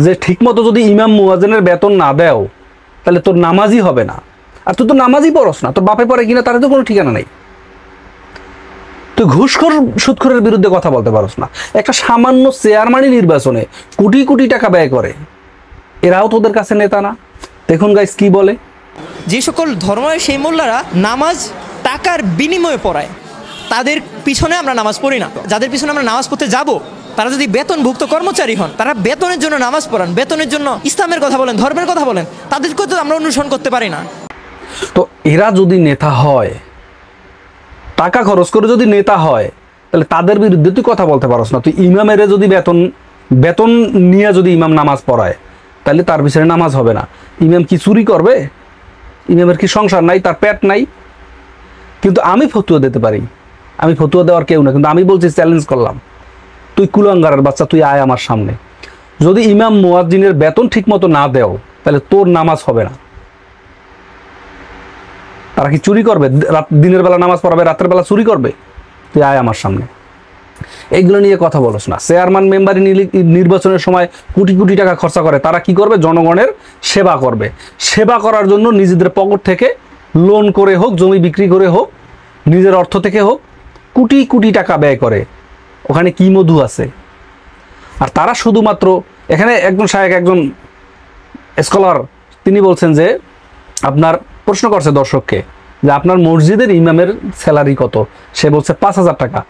যে ঠিকমতো যদি ইমাম মুয়াজ্জিনের বেতন না দেও তাহলে তোর নামাজই হবে না। আর তুই তো নামাজই পড়স না, তোর বাপে পড়ে কিনা তার তো কোনো ঠিকানা নেই। তুই ঘুষখোর সুদখোরের বিরুদ্ধে কথা বলতে পারস না। একটা সামান্য চেয়ারম্যানই নির্বাচনে কোটি কোটি টাকা ব্যয় করে, এরাও তোদের কাছে নেতা না? দেখুন গাইস কি বলে, যে সকল ধর্মের সেই মোল্লারা নামাজ টাকার বিনিময়ে পড়ায়, তাদের পিছনে আমরা নামাজ পড়ি না। যাদের পিছনে আমরা নামাজ পড়তে যাব, তারা যদি বেতনভুক্ত কর্মচারী হন, তারা বেতনের জন্য নামাজ পড়ান, বেতনের জন্য ইসলামের কথা বলেন, ধর্মের কথা বলেন, তাদেরকে তো আমরা অনুসরণ করতে পারি না। তো এরা যদি নেতা হয়, টাকা খরচ করে যদি নেতা হয়, তাহলে তাদের বিরুদ্ধে তুই কথা বলতে পারস না। তুই ইমামের যদি বেতন নিয়ে যদি ইমাম নামাজ পড়ায়, তাহলে তার পিছনে নামাজ হবে না। ইমাম কি চুরি করবে? ইমামের কি সংসার নাই, তার পেট নাই? কিন্তু আমি ফতুয়া দিতে পারি, আমি ফতুয়া দেওয়ার কেউ না, কিন্তু আমি বলছি, চ্যালেঞ্জ করলাম, তুই কুলাঙ্গারের বাচ্চা, তুই আয় আমার সামনে। যদি ইমাম মুয়াজ্জিনের বেতন ঠিক মতো না দেও, তাহলে তোর নামাজ হবে না। তারা কি চুরি করবে? দিনের বেলা নামাজ পড়াবে, রাতের বেলা চুরি করবে? তুই আয় আমার সামনে। এইগুলো নিয়ে কথা বলস না। চেয়ারম্যান মেম্বারি নির্বাচনের সময় কোটি কোটি টাকা খরচা করে, তারা কি করবে? জনগণের সেবা করবে। সেবা করার জন্য নিজেদের পকেট থেকে লোন করে হোক, জমি বিক্রি করে হোক, নিজের অর্থ থেকে হোক, কোটি কোটি টাকা ব্যয় করে। ওখানে কি মধু আছে? আর তারা শুধুমাত্র এখানে একজন শায়েখ, একজন স্কলার, তিনি বলছেন যে আপনার প্রশ্ন করছে দর্শককে যে আপনার মসজিদের ইমামের স্যালারি কত? সে বলছে 5,000 টাকা।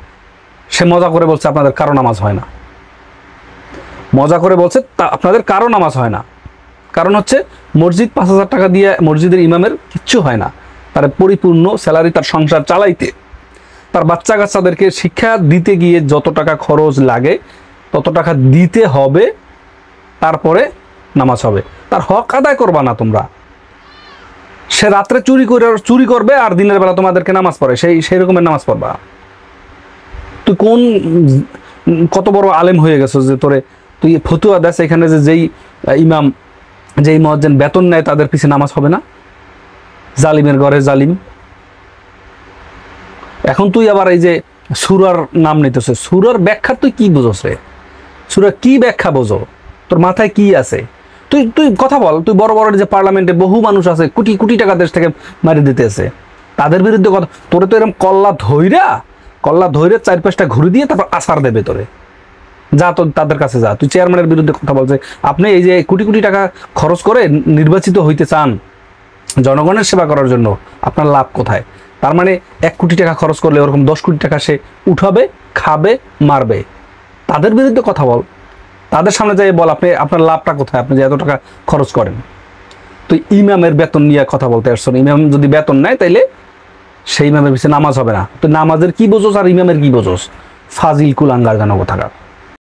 সে মজা করে বলছে আপনাদের কারো নামাজ হয় না। মজা করে বলছে আপনাদের কারো নামাজ হয় না। কারণ হচ্ছে মসজিদ 5,000 টাকা দিয়ে মসজিদের ইমামের কিচ্ছু হয় না। তার পরিপূর্ণ স্যালারি তার সংসার চালাইতে, তার বাচ্চা কাচ্চাদেরকে শিক্ষা দিতে গিয়ে যত টাকা খরচ লাগে তত টাকা দিতে হবে, তারপরে নামাজ হবে। তার হক আদায় করবা না তোমরা। সে রাত্রে চুরি করবে আর দিনের বেলা তোমাদেরকে নামাজ পড়ে, সেই রকমের নামাজ পড়বা। তুই কত বড় আলেম হয়ে গেছো যে তুই ফতুয়া দেশ এখানে যে যেই ইমাম, যেই মুয়াজ্জিন বেতন নেয় তাদের পিছে নামাজ হবে না? জালিমের ঘরে জালিম। এখন তুই আবার এই যে সূরার নাম নিতেছে, সূরার ব্যাখ্যা তুই কি বুঝোস রে? সূরা কি ব্যাখ্যা বোঝো? তোর মাথায় কি আছে? তুই কথা বল। তুই বড় বড় যে পার্লামেন্টে বহু মানুষ আছে, কোটি কোটি টাকা দেশ থেকে মারি দিতেছে, তাদের বিরুদ্ধে কথা। তোরে তো এরকম কল্লা ধৈরে 4-5টা ঘুরে দিয়ে তারপর আসার দেবে তোরে। যা তো তাদের কাছে যা। তুই চেয়ারম্যানের বিরুদ্ধে কথা বলছে। আপনি এই যে কোটি কোটি টাকা খরচ করে নির্বাচিত হইতে চান জনগণের সেবা করার জন্য, আপনার লাভ কোথায়? তার মানে 1 কোটি টাকা খরচ করলে ওরকম 10 কোটি টাকা সে উঠাবে, খাবে, মারবে। তাদের বিরুদ্ধে কথা বল, তাদের সামনে যাই বল আপনার লাভটা কোথায়, আপনি যে এত টাকা খরচ করেন। তুই ইমামের বেতন নিয়ে কথা বলতে আসছো। ইমাম যদি বেতন নেয় তাইলে সেই ইমামের পিছনে নামাজ হবে না। তুই নামাজের কি বোঝোস আর ইমামের কি বোঝোস? ফাজিল কুলাঙ্গার জানো কোথাকার।